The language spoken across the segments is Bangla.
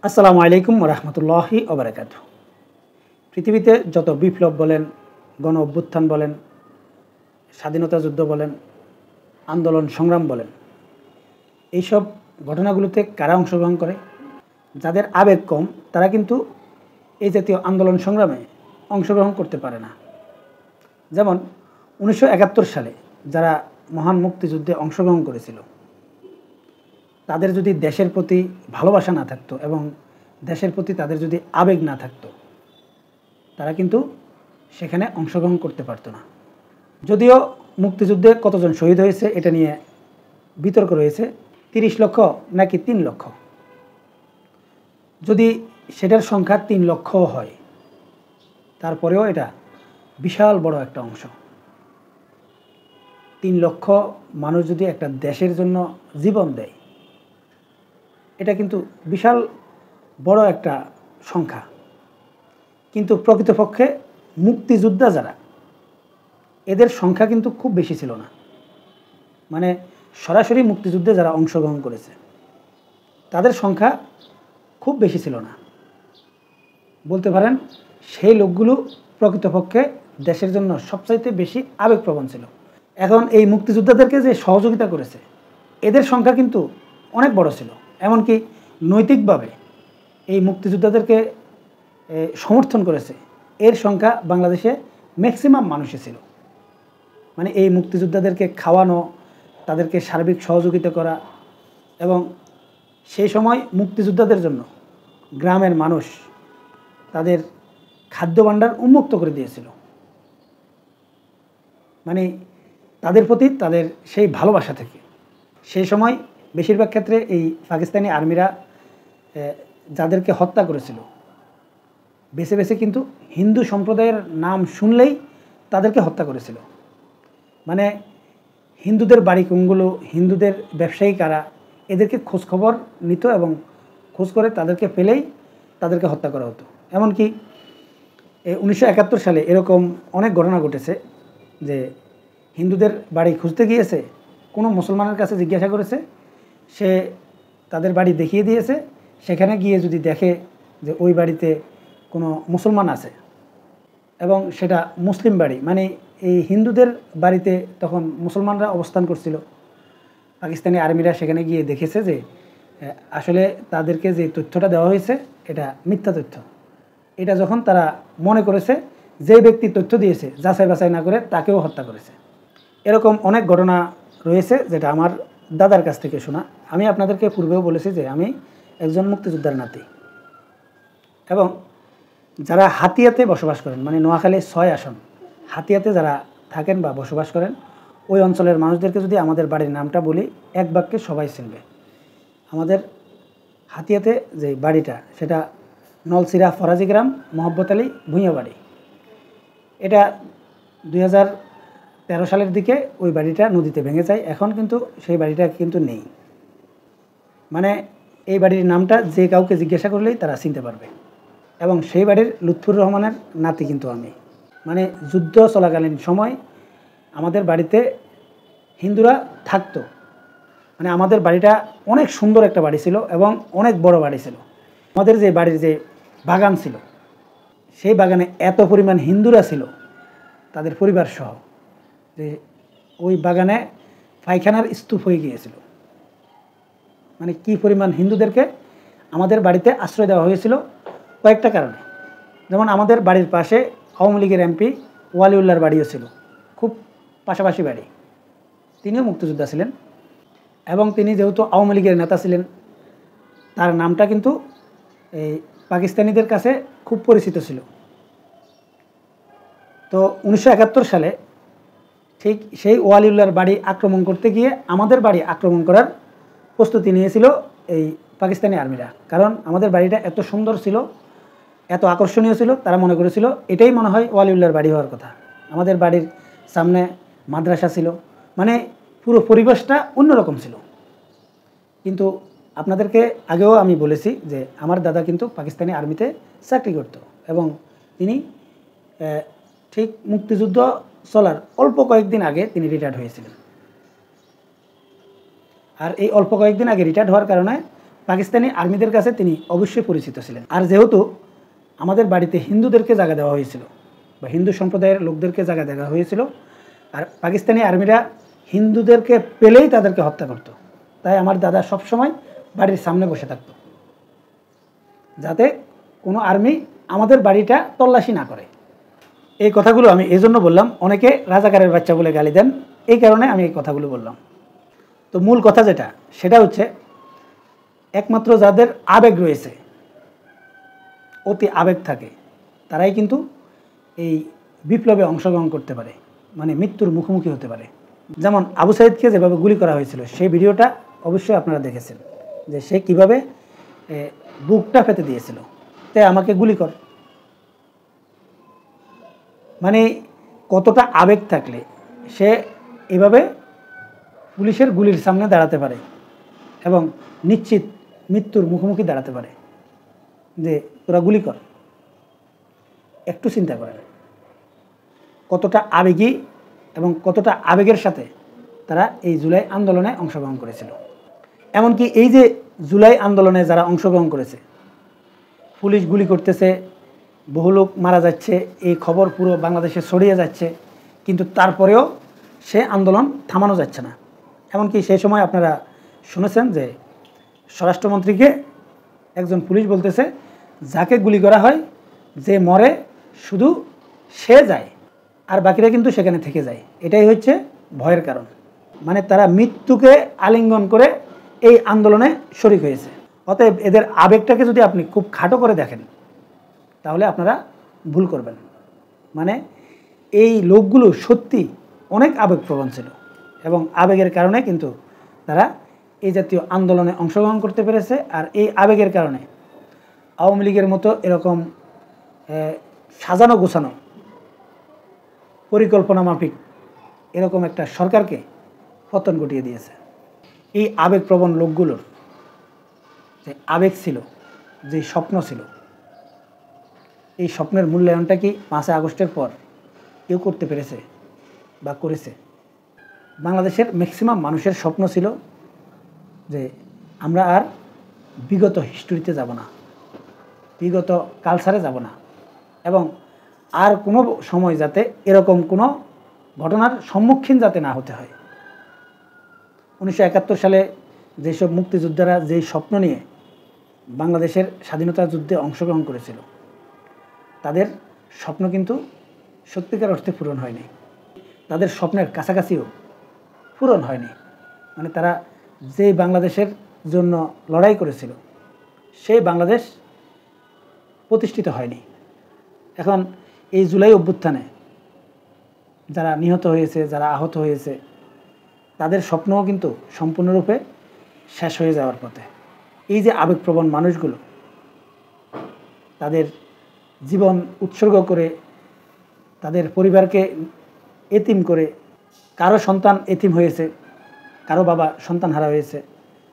আসসালামু আলাইকুম রহমতুল্লাহি ওবারাকাতু। পৃথিবীতে যত বিপ্লব বলেন, গণ অভ্যুত্থান বলেন, স্বাধীনতা যুদ্ধ বলেন, আন্দোলন সংগ্রাম বলেন, এইসব ঘটনাগুলোতে কারা অংশগ্রহণ করে? যাদের আবেগ কম তারা কিন্তু এই জাতীয় আন্দোলন সংগ্রামে অংশগ্রহণ করতে পারে না। যেমন 1971 সালে যারা মহান মুক্তিযুদ্ধে অংশগ্রহণ করেছিল, তাদের যদি দেশের প্রতি ভালোবাসা না থাকতো এবং দেশের প্রতি তাদের যদি আবেগ না থাকতো, তারা কিন্তু সেখানে অংশগ্রহণ করতে পারতো না। যদিও মুক্তিযুদ্ধে কতজন শহীদ হয়েছে এটা নিয়ে বিতর্ক রয়েছে, 30 লক্ষ নাকি 3 লক্ষ। যদি সেটার সংখ্যা 3 লক্ষ হয়, তারপরেও এটা বিশাল বড় একটা অংশ। 3 লক্ষ মানুষ যদি একটা দেশের জন্য জীবন দেয়, এটা কিন্তু বিশাল বড় একটা সংখ্যা। কিন্তু প্রকৃতপক্ষে মুক্তিযোদ্ধা যারা, এদের সংখ্যা কিন্তু খুব বেশি ছিল না। মানে সরাসরি মুক্তিযুদ্ধে যারা অংশগ্রহণ করেছে তাদের সংখ্যা খুব বেশি ছিল না। বলতে পারেন সেই লোকগুলো প্রকৃতপক্ষে দেশের জন্য সবচাইতে বেশি আবেগপ্রবণ ছিল। এখন এই মুক্তিযোদ্ধাদেরকে যে সহযোগিতা করেছে, এদের সংখ্যা কিন্তু অনেক বড় ছিল। এমনকি নৈতিকভাবে এই মুক্তিযোদ্ধাদেরকে সমর্থন করেছে এর সংখ্যা বাংলাদেশে ম্যাক্সিমাম মানুষই ছিল। মানে এই মুক্তিযোদ্ধাদেরকে খাওয়ানো, তাদেরকে সার্বিক সহযোগিতা করা, এবং সেই সময় মুক্তিযোদ্ধাদের জন্য গ্রামের মানুষ তাদের খাদ্য ভাণ্ডার উন্মুক্ত করে দিয়েছিল। মানে তাদের প্রতি তাদের সেই ভালোবাসা থেকে সেই সময় বেশিরভাগ ক্ষেত্রে এই পাকিস্তানি আর্মিরা যাদেরকে হত্যা করেছিল, বেছে বেছে কিন্তু হিন্দু সম্প্রদায়ের নাম শুনলেই তাদেরকে হত্যা করেছিল। মানে হিন্দুদের বাড়ি কোনগুলো, হিন্দুদের ব্যবসায়ী কারা, এদেরকে খোঁজখবর নিত এবং খোঁজ করে তাদেরকে পেলেই তাদেরকে হত্যা করা হতো। এমনকি 1971 সালে এরকম অনেক ঘটনা ঘটেছে যে হিন্দুদের বাড়ি খুঁজতে গিয়েছে, কোনো মুসলমানের কাছে জিজ্ঞাসা করেছে, সে তাদের বাড়ি দেখিয়ে দিয়েছে। সেখানে গিয়ে যদি দেখে যে ওই বাড়িতে কোনো মুসলমান আছে এবং সেটা মুসলিম বাড়ি, মানে এই হিন্দুদের বাড়িতে তখন মুসলমানরা অবস্থান করছিল, পাকিস্তানি আর্মিরা সেখানে গিয়ে দেখেছে যে আসলে তাদেরকে যে তথ্যটা দেওয়া হয়েছে এটা মিথ্যা তথ্য। এটা যখন তারা মনে করেছে, যে ব্যক্তি তথ্য দিয়েছে যাচাই বাছাই না করে তাকেও হত্যা করেছে। এরকম অনেক ঘটনা রয়েছে যেটা আমার দাদার কাছ থেকে শোনা। আমি আপনাদেরকে পূর্বেও বলেছি যে আমি একজন মুক্তিযোদ্ধার নাতি, এবং যারা হাতিয়াতে বসবাস করেন, মানে নোয়াখালী 6 আসন হাতিয়াতে যারা থাকেন বা বসবাস করেন, ওই অঞ্চলের মানুষদেরকে যদি আমাদের বাড়ির নামটা বলি, এক বাক্যে সবাই চিনবে। আমাদের হাতিয়াতে যে বাড়িটা, সেটা নলসিরা ফরাজি গ্রাম, মোহাম্মদ আলী ভূঁইয়া বাড়ি। এটা 2013 সালের দিকে ওই বাড়িটা নদীতে ভেঙে যায়। এখন কিন্তু সেই বাড়িটা কিন্তু নেই। মানে এই বাড়ির নামটা যে কাউকে জিজ্ঞাসা করলেই তারা চিনতে পারবে। এবং সেই বাড়ির লুৎফুর রহমানের নাতি কিন্তু আমি। মানে যুদ্ধ চলাকালীন সময় আমাদের বাড়িতে হিন্দুরা থাকতো। মানে আমাদের বাড়িটা অনেক সুন্দর একটা বাড়ি ছিল এবং অনেক বড় বাড়ি ছিল। আমাদের যে বাড়ির যে বাগান ছিল, সেই বাগানে এত পরিমাণ হিন্দুরা ছিল তাদের পরিবার সহ, যে ওই বাগানে পায়খানার স্তূপ হয়ে গিয়েছিল। মানে কি পরিমাণ হিন্দুদেরকে আমাদের বাড়িতে আশ্রয় দেওয়া হয়েছিল কয়েকটা কারণে। যেমন আমাদের বাড়ির পাশে আওয়ামী লীগের এমপি ওয়ালিউল্লাহর বাড়িও ছিল, খুব পাশাপাশি বাড়ি। তিনিও মুক্তিযোদ্ধা ছিলেন এবং তিনি যেহেতু আওয়ামী লীগের নেতা ছিলেন, তার নামটা কিন্তু এই পাকিস্তানিদের কাছে খুব পরিচিত ছিল। তো 1971 সালে ঠিক সেই ওয়ালিউল্লাহর বাড়ি আক্রমণ করতে গিয়ে আমাদের বাড়ি আক্রমণ করার প্রস্তুতি নিয়েছিল এই পাকিস্তানি আর্মিরা। কারণ আমাদের বাড়িটা এত সুন্দর ছিল, এত আকর্ষণীয় ছিল, তারা মনে করেছিল এটাই মনে হয় ওয়ালিউল্লাহর বাড়ি হওয়ার কথা। আমাদের বাড়ির সামনে মাদ্রাসা ছিল, মানে পুরো পরিবেশটা অন্যরকম ছিল। কিন্তু আপনাদেরকে আগেও আমি বলেছি যে আমার দাদা কিন্তু পাকিস্তানি আর্মিতে চাকরি করত এবং তিনি ঠিক মুক্তিযুদ্ধ চলার অল্প কয়েকদিন আগে তিনি রিটায়ার্ড হয়েছিলেন। আর এই অল্প কয়েকদিন আগে রিটায়ার্ড হওয়ার কারণে পাকিস্তানি আর্মিদের কাছে তিনি অবশ্যই পরিচিত ছিলেন। আর যেহেতু আমাদের বাড়িতে হিন্দুদেরকে জায়গা দেওয়া হয়েছিল বা হিন্দু সম্প্রদায়ের লোকদেরকে জায়গা দেওয়া হয়েছিল, আর পাকিস্তানি আর্মিরা হিন্দুদেরকে পেলেই তাদেরকে হত্যা করত, তাই আমার দাদা সবসময় বাড়ির সামনে বসে থাকত যাতে কোনো আর্মি আমাদের বাড়িটা তল্লাশি না করে। এই কথাগুলো আমি এই জন্য বললাম, অনেকে রাজাকারের বাচ্চা বলে গালি দেন, এই কারণে আমি এই কথাগুলো বললাম। তো মূল কথা যেটা, সেটা হচ্ছে একমাত্র যাদের আবেগ রয়েছে, অতি আবেগ থাকে, তারাই কিন্তু এই বিপ্লবে অংশগ্রহণ করতে পারে, মানে মৃত্যুর মুখোমুখি হতে পারে। যেমন আবু সাইদকে যেভাবে গুলি করা হয়েছিল, সেই ভিডিওটা অবশ্যই আপনারা দেখেছেন যে সে কীভাবে বুকটা ফেটে দিয়েছিল, তাই আমাকে গুলি কর। মানে কতটা আবেগ থাকলে সে এভাবে পুলিশের গুলির সামনে দাঁড়াতে পারে এবং নিশ্চিত মৃত্যুর মুখোমুখি দাঁড়াতে পারে যে তোরা গুলি কর। একটু চিন্তা করেন কতটা আবেগী এবং কতটা আবেগের সাথে তারা এই জুলাই আন্দোলনে অংশগ্রহণ করেছিল। এমনকি এই যে জুলাই আন্দোলনে যারা অংশগ্রহণ করেছে, পুলিশ গুলি করতেছে, বহু লোক মারা যাচ্ছে, এই খবর পুরো বাংলাদেশে ছড়িয়ে যাচ্ছে, কিন্তু তারপরেও সে আন্দোলন থামানো যাচ্ছে না। এমনকি সেই সময় আপনারা শুনেছেন যে স্বরাষ্ট্রমন্ত্রীকে একজন পুলিশ বলতেছে, যাকে গুলি করা হয়, যে মরে শুধু সে যায় আর বাকিরা কিন্তু সেখানে থেকে যায়। এটাই হচ্ছে ভয়ের কারণ। মানে তারা মৃত্যুকে আলিঙ্গন করে এই আন্দোলনে শরিক হয়েছে। অতএব এদের আবেগটাকে যদি আপনি খুব খাটো করে দেখেন তাহলে আপনারা ভুল করবেন। মানে এই লোকগুলো সত্যি অনেক আবেগপ্রবণ ছিল এবং আবেগের কারণে কিন্তু তারা এই জাতীয় আন্দোলনে অংশগ্রহণ করতে পেরেছে। আর এই আবেগের কারণে আওয়ামী লীগের মতো এরকম সাজানো গোছানো পরিকল্পনা মাফিক এরকম একটা সরকারকে পতন ঘটিয়ে দিয়েছে। এই আবেগপ্রবণ লোকগুলোর যে আবেগ ছিল, যে স্বপ্ন ছিল, এই স্বপ্নের মূল্যায়নটা কি 5 আগস্টের পর কেউ করতে পেরেছে বা করেছে? বাংলাদেশের ম্যাক্সিমাম মানুষের স্বপ্ন ছিল যে আমরা আর বিগত হিস্ট্রিতে যাব না, বিগত কালচারে যাব না, এবং আর কোনো সময় যাতে এরকম কোনো ঘটনার সম্মুখীন যাতে না হতে হয়। 1971 সালে যেসব মুক্তিযোদ্ধারা যেই স্বপ্ন নিয়ে বাংলাদেশের স্বাধীনতা যুদ্ধে অংশগ্রহণ করেছিল, তাদের স্বপ্ন কিন্তু সত্যিকার অর্থে পূরণ হয়নি, তাদের স্বপ্নের কাছাকাছিও পূরণ হয়নি। মানে তারা যেই বাংলাদেশের জন্য লড়াই করেছিল সেই বাংলাদেশ প্রতিষ্ঠিত হয়নি। এখন এই জুলাই অভ্যুত্থানে যারা নিহত হয়েছে, যারা আহত হয়েছে, তাদের স্বপ্নও কিন্তু সম্পূর্ণরূপে শেষ হয়ে যাওয়ার পথে। এই যে আবেগপ্রবণ মানুষগুলো তাদের জীবন উৎসর্গ করে, তাদের পরিবারকে এতিম করে, কারো সন্তান এতিম হয়েছে, কারো বাবা সন্তান হারা হয়েছে,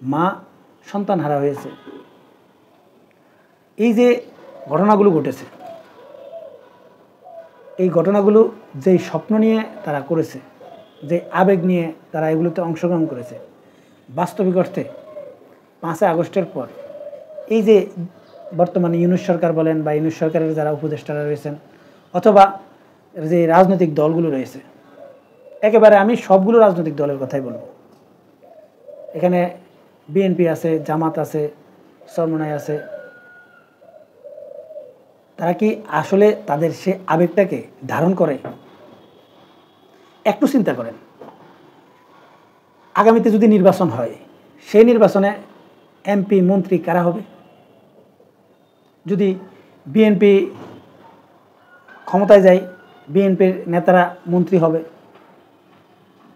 মা সন্তান হারা হয়েছে, এই যে ঘটনাগুলো ঘটেছে, এই ঘটনাগুলো যেই স্বপ্ন নিয়ে তারা করেছে, যে আবেগ নিয়ে তারা এগুলোতে অংশগ্রহণ করেছে, বাস্তবিক অর্থে 5 আগস্টের পর এই যে বর্তমানে ইউনূস সরকার বলেন বা ইউনূস সরকারের যারা উপদেষ্টারা রয়েছেন অথবা যে রাজনৈতিক দলগুলো রয়েছে, একেবারে আমি সবগুলো রাজনৈতিক দলের কথাই বলবো। এখানে বিএনপি আছে, জামাত আছে, চরমনাই আছে, তারা কি আসলে তাদের সে আবেগটাকে ধারণ করে? একটু চিন্তা করেন, আগামীতে যদি নির্বাচন হয়, সেই নির্বাচনে এমপি মন্ত্রী কারা হবে? যদি বিএনপি ক্ষমতায় যায়, বিএনপির নেতারা মন্ত্রী হবে,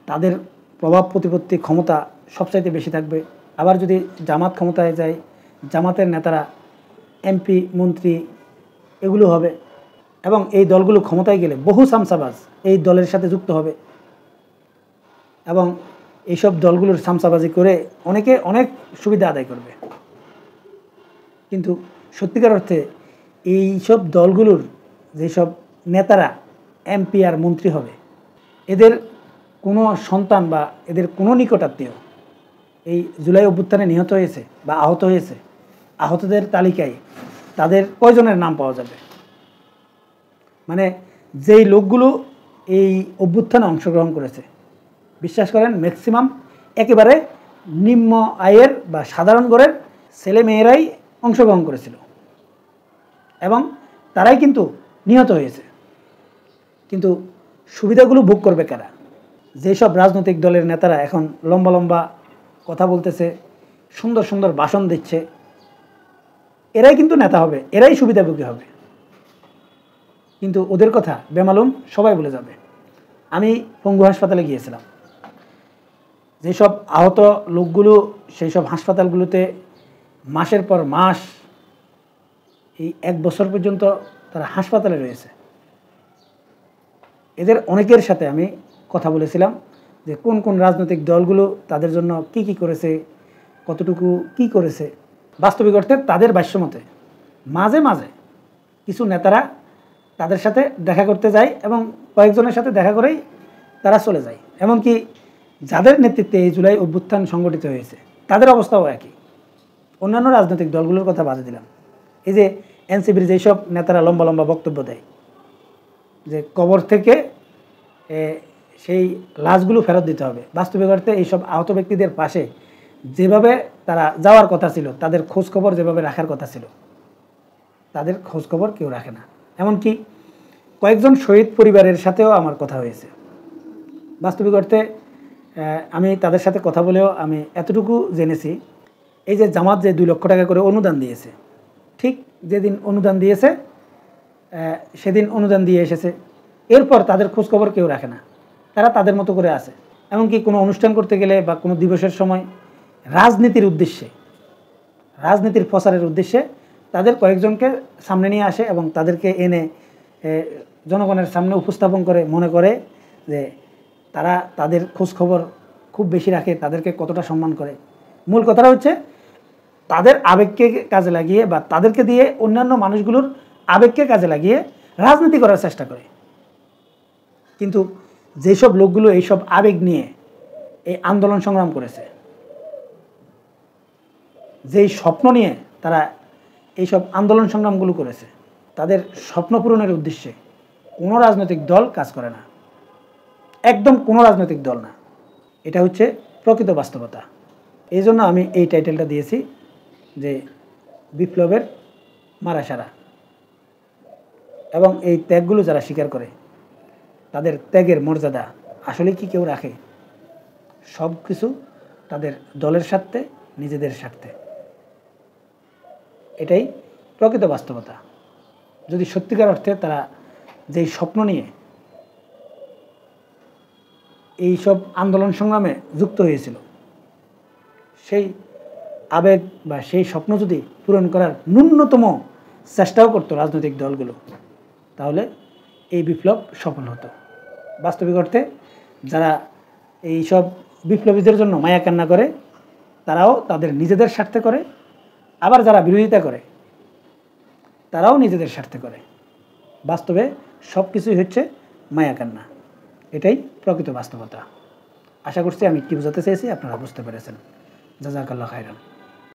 তাদের প্রভাব প্রতিপত্তি ক্ষমতা সবচাইতে বেশি থাকবে। আবার যদি জামাত ক্ষমতায় যায়, জামাতের নেতারা এমপি মন্ত্রী এগুলো হবে, এবং এই দলগুলো ক্ষমতায় গেলে বহু সামসাবাজ এই দলের সাথে যুক্ত হবে এবং এইসব দলগুলোর সামসাবাজি করে অনেকে অনেক সুবিধা আদায় করবে। কিন্তু সত্যিকার অর্থে এইসব দলগুলোর যেসব নেতারা এমপি আর মন্ত্রী হবে, এদের কোনো সন্তান বা এদের কোনো নিকটাত্মীয় এই জুলাই অভ্যুত্থানে নিহত হয়েছে বা আহত হয়েছে, আহতদের তালিকায় তাদের কয়জনের নাম পাওয়া যাবে? মানে যেই লোকগুলো এই অভ্যুত্থানে অংশগ্রহণ করেছে, বিশ্বাস করেন ম্যাক্সিমাম একেবারে নিম্ন আয়ের বা সাধারণ ঘরের ছেলে মেয়েরাই অংশগ্রহণ করেছিল এবং তারাই কিন্তু নিহত হয়েছে। কিন্তু সুবিধাগুলো ভোগ করবে কারা? যেসব রাজনৈতিক দলের নেতারা এখন লম্বা লম্বা কথা বলতেছে, সুন্দর সুন্দর ভাষণ দিচ্ছে, এরাই কিন্তু নেতা হবে, এরাই সুবিধাভোগী হবে। কিন্তু ওদের কথা বেমালুম সবাই বলে যাবে। আমি পঙ্গু হাসপাতালে গিয়েছিলাম। যেসব আহত লোকগুলো সেই সব হাসপাতালগুলোতে মাসের পর মাস, এই 1 বছর পর্যন্ত তারা হাসপাতালে রয়েছে। এদের অনেকের সাথে আমি কথা বলেছিলাম যে কোন কোন রাজনৈতিক দলগুলো তাদের জন্য কি কি করেছে, কতটুকু কি করেছে। বাস্তবিক অর্থে তাদের ভাষ্যমতে মাঝে মাঝে কিছু নেতারা তাদের সাথে দেখা করতে যায় এবং কয়েকজনের সাথে দেখা করেই তারা চলে যায়। এমনকি যাদের নেতৃত্বে এই জুলাই অভ্যুত্থান সংগঠিত হয়েছে তাদের অবস্থাও একই। অন্যান্য রাজনৈতিক দলগুলোর কথা বাদে দিলাম, এই যে এনসিপির যেসব নেতারা লম্বা লম্বা বক্তব্য দেয় যে কবর থেকে সেই লাশগুলো ফেরত দিতে হবে, বাস্তবিক অর্থে এইসব আহত ব্যক্তিদের পাশে যেভাবে তারা যাওয়ার কথা ছিল, তাদের খোঁজখবর যেভাবে রাখার কথা ছিল, তাদের খোঁজখবর কেউ রাখে না। এমনকি কয়েকজন শহীদ পরিবারের সাথেও আমার কথা হয়েছে। বাস্তবিক অর্থে আমি তাদের সাথে কথা বলেও আমি এতটুকু জেনেছি, এই যে জামাত যে 2 লক্ষ টাকা করে অনুদান দিয়েছে, ঠিক যেদিন অনুদান দিয়েছে সেদিন অনুদান দিয়ে এসেছে, এরপর তাদের খোঁজখবর কেউ রাখে না, তারা তাদের মতো করে আছে। এমনকি কোনো অনুষ্ঠান করতে গেলে বা কোনো দিবসের সময় রাজনীতির উদ্দেশ্যে, রাজনীতির প্রচারের উদ্দেশ্যে তাদের কয়েকজনকে সামনে নিয়ে আসে এবং তাদেরকে এনে জনগণের সামনে উপস্থাপন করে, মনে করে যে তারা তাদের খোঁজখবর খুব বেশি রাখে, তাদেরকে কতটা সম্মান করে। মূল কথাটা হচ্ছে তাদের আবেগকে কাজে লাগিয়ে বা তাদেরকে দিয়ে অন্যান্য মানুষগুলোর আবেগকে কাজে লাগিয়ে রাজনীতি করার চেষ্টা করে। কিন্তু যেসব লোকগুলো এইসব আবেগ নিয়ে এই আন্দোলন সংগ্রাম করেছে, যেই স্বপ্ন নিয়ে তারা এইসব আন্দোলন সংগ্রামগুলো করেছে, তাদের স্বপ্ন পূরণের উদ্দেশ্যে কোনো রাজনৈতিক দল কাজ করে না, একদম কোনো রাজনৈতিক দল না। এটা হচ্ছে প্রকৃত বাস্তবতা। এই জন্য আমি এই টাইটেলটা দিয়েছি যে বিপ্লবের মারাসারা। এবং এই ত্যাগগুলো যারা স্বীকার করে, তাদের ত্যাগের মর্যাদা আসলে কি কেউ রাখে? সব কিছু তাদের দলের স্বার্থে, নিজেদের স্বার্থে। এটাই প্রকৃত বাস্তবতা। যদি সত্যিকার অর্থে তারা যেই স্বপ্ন নিয়ে এই সব আন্দোলন সংগ্রামে যুক্ত হয়েছিল, সেই আবেগ বা সেই স্বপ্ন যদি পূরণ করার ন্যূনতম চেষ্টাও করতো রাজনৈতিক দলগুলো, তাহলে এই বিপ্লব সফল হতো। বাস্তবিক অর্থে যারা এই সব বিপ্লবীদের জন্য মায়া কান্না করে, তারাও তাদের নিজেদের স্বার্থে করে, আবার যারা বিরোধিতা করে তারাও নিজেদের স্বার্থে করে। বাস্তবে সব কিছুই হচ্ছে মায়া কান্না। এটাই প্রকৃত বাস্তবতা। আশা করছি আমি কি বোঝাতে চেয়েছি আপনারা বুঝতে পেরেছেন। জাযাকাল্লাহ খাইরান।